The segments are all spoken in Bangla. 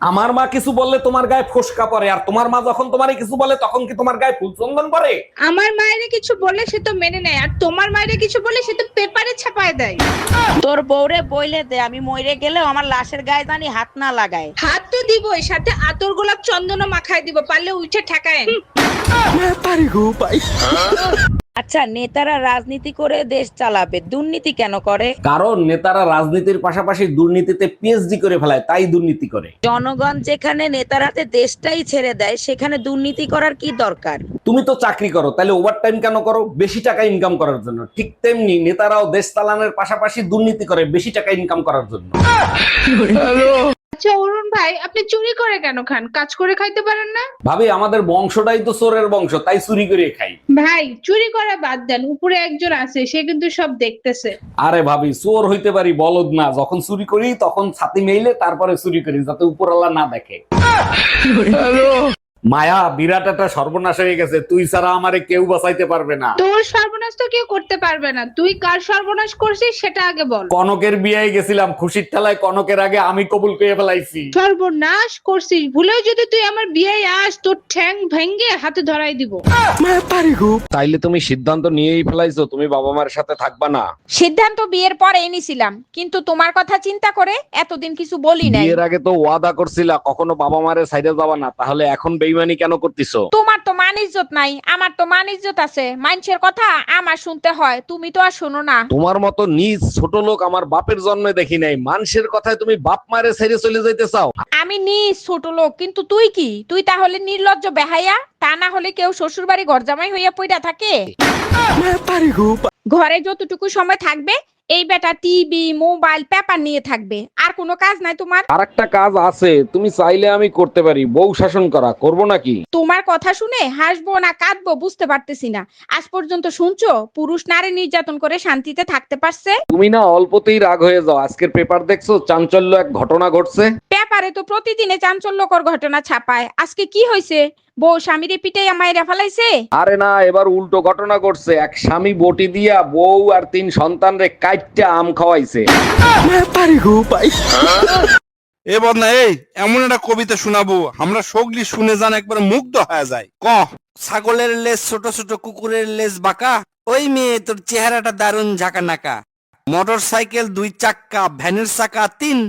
আমার মা কিছু বললে তোমার গায়ে ফোসকা পড়ে, আর তোমার মা যখন তোমারে কিছু বলে তখন কি তোমার গায়ে ফুল চন্দন পড়ে? আমার মায়ের কিছু বললে সে তো মেনে নেয়, আর তোমার মায়ের কিছু বললে সে তো পেপারে ছাপায় দেয়। তোর বউরে বইলে দে, আমি মইরে গেলেও আমার লাশের গায়ে জানি হাত না লাগায়। হাত তো দিবই, সাথে আতর গোলাপ চন্দনও মাখায় দিব, পারলে উঠে ঠেকায়েন। আচ্ছা, নেতারা রাজনীতি করে দেশ চালাবে, দুর্নীতি কেন করে? কারণ নেতারা রাজনীতির পাশাপাশি দুর্নীতিতে পিএইচডি করে ফেলায়, তাই দুর্নীতি করে। জনগণ যেখানে নেতারাতে দেশটাই ছেড়ে দেয়, সেখানে দুর্নীতি করার কি দরকার? তুমি তো চাকরি করো, তাহলে ওভারটাইম কেন করো? বেশি টাকা ইনকাম করার জন্য। ঠিক তেমনি নেতারাও দেশ চালানোর পাশাপাশি দুর্নীতি করে বেশি টাকা ইনকাম করার জন্য। আচ্ছা অরুণ ভাই, আপনি চুরি করে কেন খান? কাজ করে খাইতে পারেন না? ভাবি, আমাদের বংশটাই তো চোরের বংশ, তাই চুরি করে খাই। ভাই চুরি করা বাদ দেন, উপরে একজন আছে, সে কিন্তু সব দেখতেছে। আরে ভাবি, চোর হইতে পারি, বলদ না। যখন চুরি করি তখন ছাতি মেইলে তারপরে চুরি করি, যাতে উপরওয়ালা না দেখে। মায়া, বিরাট একটা সর্বনাশ হয়ে গেছে, তুই ছাড়া আমারে কেউ বাঁচাইতে পারবে না। তোর সর্বনাশ তো কেউ করতে পারবে না, তুই কার সর্বনাশ করছিস সেটা আগে বল। কনকের বিয়ে গেছিলাম, খুশির ঠেলায় কনকের আগে আমি কবুল করে ফেলাইছি। সর্বনাশ করছিস, ভুলেও যদি তুই আমার বিয়ে আস, তোর ঠ্যাং ভেঙ্গে হাতে ধরাই দিব। তাইলে তুমি সিদ্ধান্ত নিয়েই ফেলাইছো, তুমি বাবা মার সাথে থাকবা না? সিদ্ধান্ত বিয়ের পরে নিছিলাম, কিন্তু তোমার কথা চিন্তা করে এতদিন কিছু বলি নাই। বিয়ের আগে তো ওয়াদা করছিলা কখনো বাবা মারে সাইডে যাবা না, তাহলে এখন বেইমানি কেন করতেছো? তোমার তো মান ইজ্জত নাই, আমার তো মান ইজ্জত আছে। মানুষের কথা আমার শুনতে হয়, তুমি তো আর শোনো না। তোমার মতো নিজ ছোট লোক আমার বাপের জন্মে দেখি নাই। মানুষের কথায় তুমি বাপ মারে ছেড়ে চলে যাইতে চাও? আমি নিজ ছোট লোক, কিন্তু তুই কি? তুই তাহলে নির্লজ্জ বেহাইয়া। তা না হলে কেউ শ্বশুর বাড়ি ঘর জামাই হইয়া পইড়া থাকে? ঘরে যতটুকু সময় থাকবে এই বেটা টিভি মোবাইল পেপার নিয়ে থাকবে, আর কোনো কাজ নাই তোমার? আর একটা কাজ আছে, তুমি চাইলে আমি করতে পারি। বউ শাসন করা করব নাকি? তোমার কথা শুনে হাসবো না কাঁদবো বুঝতে পারতেছি না। আজ পর্যন্ত শুনছো পুরুষ নারী নির্যাতন করে শান্তিতে থাকতে পারছে? তুমি না অল্পতেই রাগ হয়ে যাও। আজকের পেপার দেখছো, চাঞ্চল্য এক ঘটনা ঘটছে। পেপারে তো প্রতিদিনে চাঞ্চল্যকর ঘটনা ছাপায়, আজকে কি হয়েছে? বউ স্বামীরে পিটাইয়া মাইরা ফেলাইছে? আরে না, এবার উল্টো ঘটনা ঘটছে। এক স্বামী বটি দিয়া বউ আর 3 সন্তানরে কাইটটা আম খাওয়াইছে। এ বদনা, এই এমন একটা কবিতা শোনাবো, আমরা সগলি শুনে যান একবার মুগ্ধ হয়ে যায়। ক, ছাগলের লেজ ছোট ছোট, কুকুরের লেজ বাঁকা, ওই মেয়ে তোর চেহারাটা দারুন ঝাঁকা নাকা, মোটর সাইকেল 2 চাক্কা, ভ্যানের চাকা 3,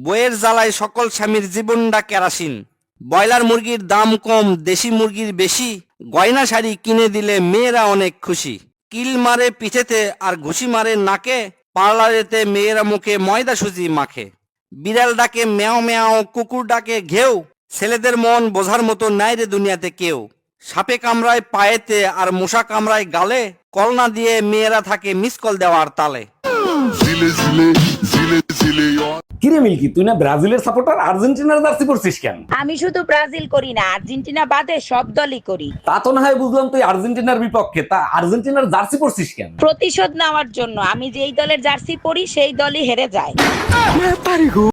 বইয়ের জ্বালায় সকল স্বামীর জীবনটা কেরাসিন, ব্রয়লার মুরগির দাম কম, দেশি মুরগির বেশি, গয়না শাড়ি কিনে দিলে মেয়েরা অনেক খুশি, কিল মারে পিঠেতে আর ঘুষি মারে নাকে, পার্লারেতে মেয়েরা মুখে ময়দা সুজি মাখে, বিড়াল ডাকে ম্যাও ম্যাও, কুকুর ডাকে ঘেউ, ছেলেদের মন বোঝার মতো নাই রে দুনিয়াতে কেউ, সাপে কামড়ায় পায়েতে আর মশা কামড়ায় গালে, কলনা দিয়ে মেয়েরা থাকে মিস কল দেওয়ার তালে। কিরে মিল্কি, তুই না ব্রাজিলের সাপোর্টার, আর্জেন্টিনার জার্সি পরছিস কেন? আমি শুধু ব্রাজিল করি না, আর্জেন্টিনা বাদে সব দলই করি। তা তো না হয় বুঝলাম তুই আর্জেন্টিনার বিপক্ষে, তা আর্জেন্টিনার জার্সি পরছিস কেন? প্রতিশোধ নেওয়ার জন্য। আমি যেই দলের জার্সি পরি সেই দলই হেরে যায়।